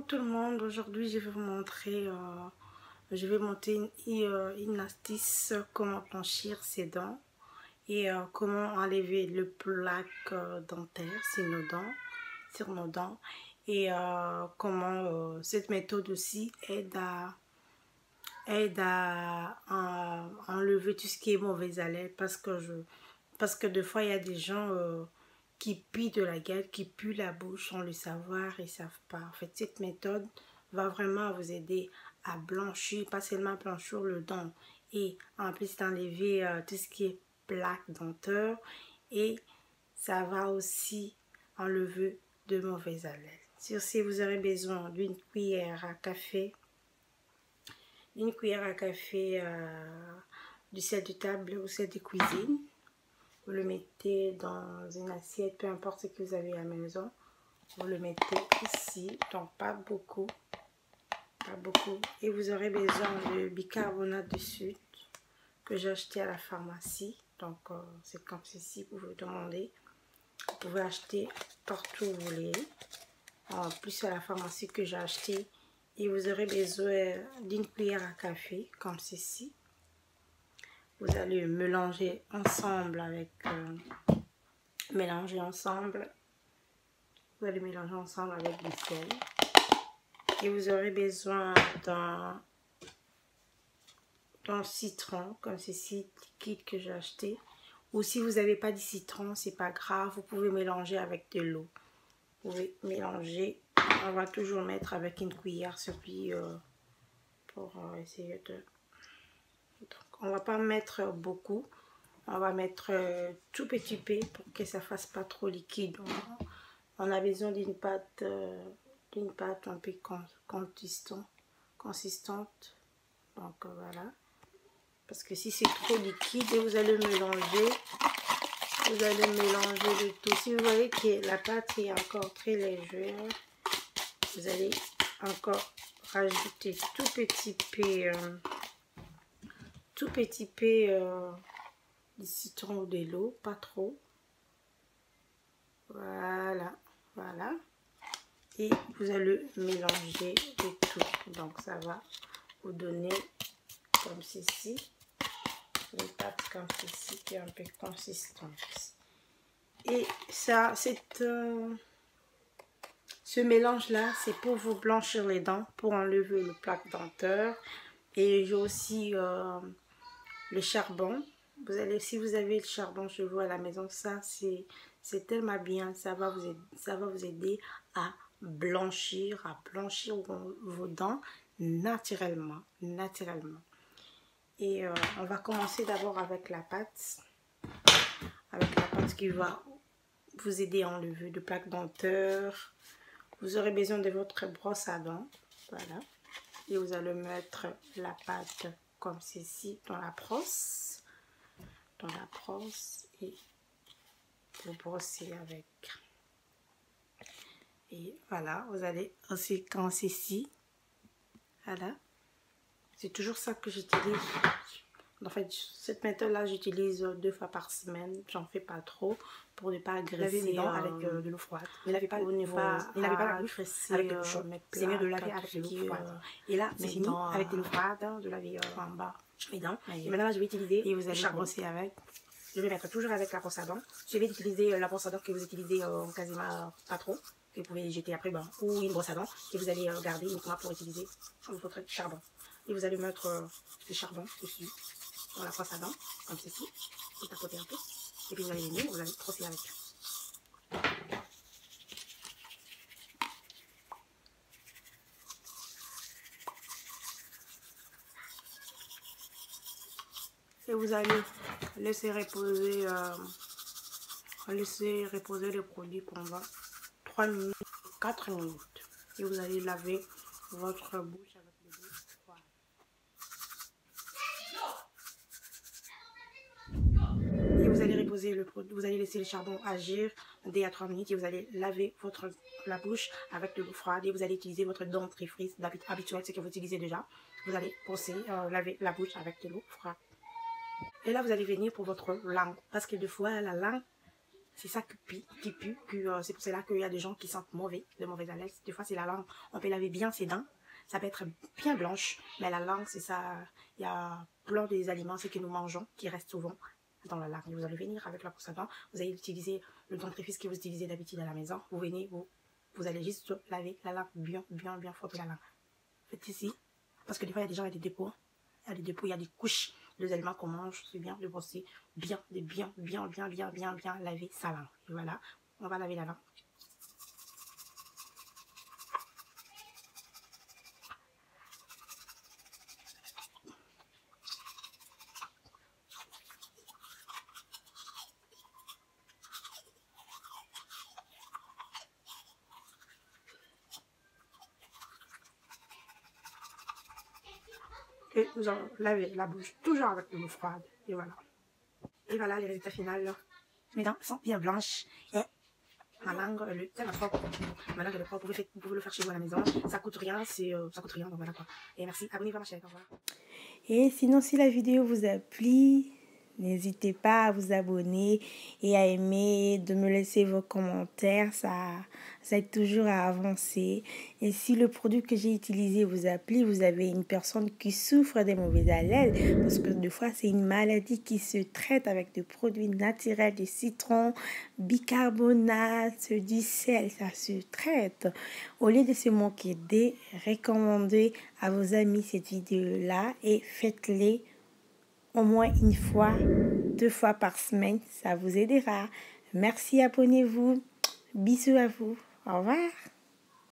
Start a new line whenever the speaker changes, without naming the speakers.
tout le monde, aujourd'hui je vais vous montrer, je vais monter une astuce comment blanchir ses dents et comment enlever le plaque dentaire sur nos dents et comment cette méthode aussi aide à enlever tout ce qui est mauvaise haleine parce que des fois il y a des gens qui pient de la gueule, qui puent la bouche sans le savoir et ne savent pas. En fait, cette méthode va vraiment vous aider à blanchir, pas seulement blanchir le dent et en plus d'enlever tout ce qui est plaque dentaire et ça va aussi enlever de mauvaises haleines. Sur ce, vous aurez besoin d'une cuillère à café, du sel de table ou sel de cuisine. Vous le mettez dans une assiette, peu importe ce que vous avez à la maison. Vous le mettez ici, donc pas beaucoup. Et vous aurez besoin de bicarbonate de soude que j'ai acheté à la pharmacie. Donc c'est comme ceci, vous le demandez. Vous pouvez acheter partout où vous voulez. En plus à la pharmacie que j'ai acheté. Et vous aurez besoin d'une cuillère à café, comme ceci. Vous allez mélanger ensemble avec du sel. Et vous aurez besoin d'un citron, comme ceci, liquide que j'ai acheté. Ou si vous n'avez pas de citron, c'est pas grave, vous pouvez mélanger avec de l'eau. Vous pouvez mélanger. On va toujours mettre avec une cuillère celui pour essayer de... Donc, on va pas mettre beaucoup. On va mettre tout petit peu pour que ça fasse pas trop liquide. On a besoin d'une pâte un peu consistante. Donc voilà. Parce que si c'est trop liquide, vous allez mélanger. Vous allez mélanger le tout. Si vous voyez que la pâte est encore très légère, vous allez encore rajouter tout petit peu du citron ou de l'eau, pas trop. Voilà. Et vous allez mélanger le tout. Donc ça va vous donner comme ceci. Une pâte comme ceci qui est un peu consistante. Et ça, ce mélange là, c'est pour vous blanchir les dents, pour enlever le plaque dentaire. Et j'ai aussi le charbon. Si vous avez le charbon chez vous à la maison, ça c'est tellement bien, ça va vous aider à blanchir vos dents naturellement. Et on va commencer d'abord avec la pâte qui va vous aider à enlever de plaques dentaires. Vous aurez besoin de votre brosse à dents, voilà, et vous allez mettre la pâte comme ceci dans la brosse et vous brossez avec. Et voilà, vous allez aussi comme ceci, voilà. C'est toujours ça que j'utilise. En fait, cette méthode-là, j'utilise 2 fois par semaine. J'en fais pas trop pour ne pas agresser
mes dents avec de l'eau froide.
Ne lavez pas la bouche
avec de l'eau chaude. C'est mieux de laver avec de l'eau froide. Et là, c'est fini avec de l'eau froide, de laver en bas mes dents. Et maintenant, je vais utiliser
et vous allez brosser avec.
Je vais mettre toujours avec la brosse à dents. Je vais utiliser la brosse à dents que vous utilisez quasiment pas trop. Que vous pouvez jeter après, ou une brosse à dents que vous allez garder uniquement pour utiliser votre charbon. Et vous allez mettre le charbon dessus, dans la brosse à dents, comme ceci. Vous tapotez un peu. Et puis vous allez venir, vous allez brosser avec.
Et vous allez laisser reposer le produit pendant 3 minutes, 4 minutes. Et vous allez laver votre bouche avec de l'eau froide.
Et vous allez reposer le produit, vous allez laisser le charbon agir 2 à 3 minutes et vous allez laver la bouche avec de l'eau froide et vous allez utiliser votre dentifrice habituel, ce que vous utilisez déjà. Vous allez brosser, laver la bouche avec de l'eau froide. Et là, vous allez venir pour votre langue. Parce que des fois, la langue, C'est ça qui pue. C'est pour cela qu'il y a des gens qui sentent mauvais, de mauvaise haleine. Des fois, c'est la langue. On peut laver bien ses dents. Ça peut être bien blanche. Mais la langue, c'est ça. Il y a plein des aliments, ce que nous mangeons, qui restent souvent dans la langue. Vous allez venir avec la brosse à dents. Vous allez utiliser le dentifrice que vous utilisez d'habitude à la maison. Vous venez, vous allez juste laver la langue bien frotter la langue. Faites ici. Parce que des fois, il y a des gens avec des dépôts. Il y a des couches de aliments qu'on mange. C'est bien de brosser bien laver sa langue. Et voilà, on va laver la langue. Et nous allons laver la bouche toujours avec de l'eau froide. Et voilà les résultats finaux. Mes dents sont bien blanches. Et ma langue, elle est propre. Ma langue, elle est propre. Vous pouvez le faire chez vous à la maison. Ça coûte rien. Ça coûte rien. Donc voilà quoi. Et merci. Abonnez-vous à ma chaîne. Au revoir.
Et sinon, si la vidéo vous a plu, n'hésitez pas à vous abonner et à aimer, de me laisser vos commentaires, ça aide toujours à avancer. Et si le produit que j'ai utilisé vous a plu, vous avez une personne qui souffre des mauvaises haleines, parce que des fois c'est une maladie qui se traite avec des produits naturels, du citron, bicarbonate, du sel, ça se traite. Au lieu de se moquer des, recommandez à vos amis cette vidéo-là et faites-les au moins une fois, 2 fois par semaine, ça vous aidera. Merci, abonnez-vous. Bisous à vous. Au revoir.